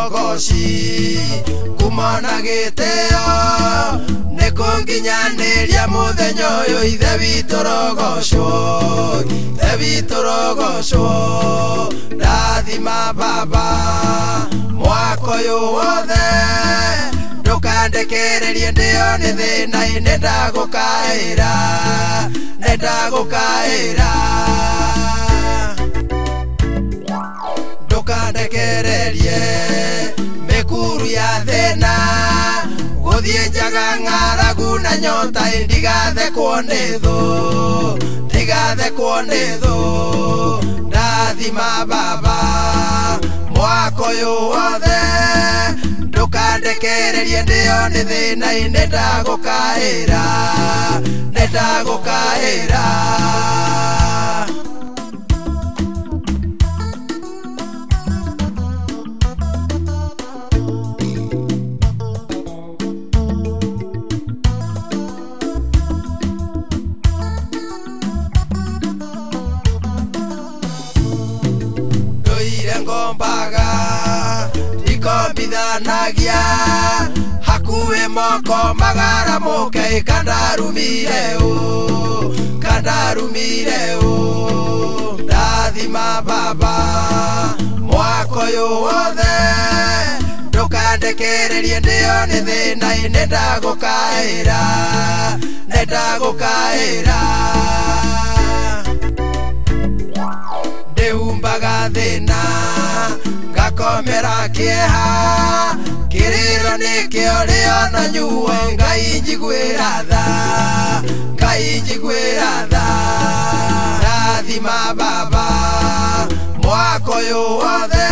bitorogoci kumona giteo nikunginyaniria muthenya uyu ithe bitorogoco ndathima baba mwaka uyu wothe ndukandekererie ndio ni thina nendagukaira ndukandekererie mikuru ya thina guthie njaga ng'aragu na nyota ndigathekwo ni thu ndathima baba mwaka uyu wothe ndukandekererie ndio ni thina nendagukaira ngombaga ikombithanagia hakuhi moko magara muke kandarumire ndathima baba mwaka uyu wothe ndukandekererie ndio ni thina nendagukaira ndiumbaga thina ngakomera kieha kiriro nikio rio na nyuo ngai njiguira tha ndathima baba mwaka uyu wothe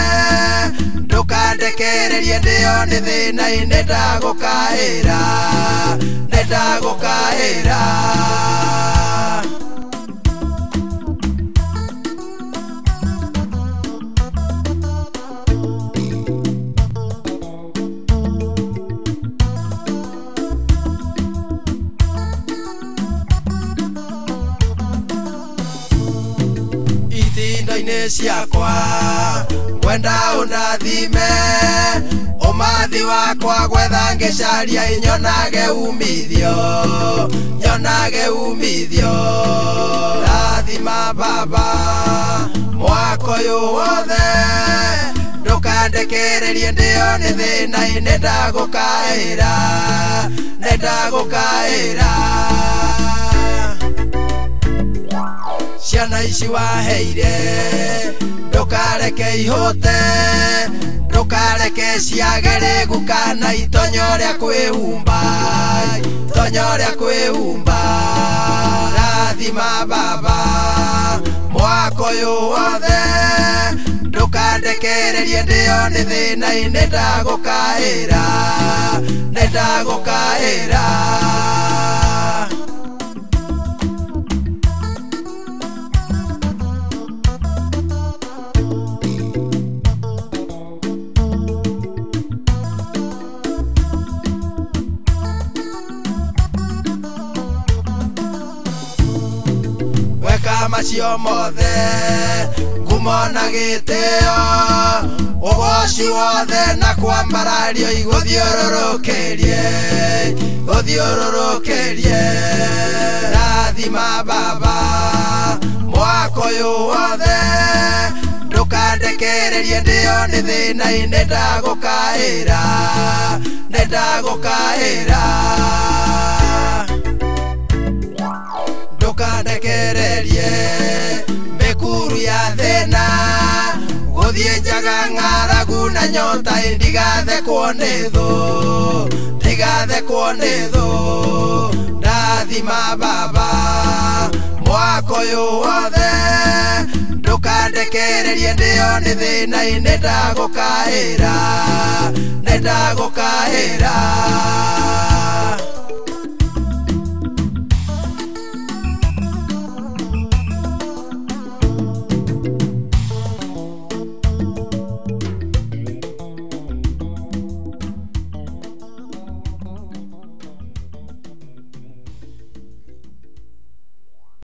ndukandekererie ndio ni thina nendagukaira itinda-ini ciakwa wenda undathime umathi wakwa gwetha ngicaria inyonage umithio ndathima baba mwaka uyu wothe ndukandekererie ndio ni thina nendagukaira ciana ici waheire ndukareke ihute ndukareke ciagere gukana itonyo ria kwihumba ndathima baba mwaka uyu wothe ndukandekererie ndio ni thina nendagukaira macio mothe ngumona giteo ugoci wothe na kwambarario iguthiururukerie ndathima baba mwaka uyu wothe ndukandekererie ndio ni thina nendagukaira ndukandekererie mikuru ya thina guthie njaga ng'aragu na nyota ndigathekwo ni thu ndathima baba mwaka uyu wothe ndukandekererie ndio ni thina nendagukaira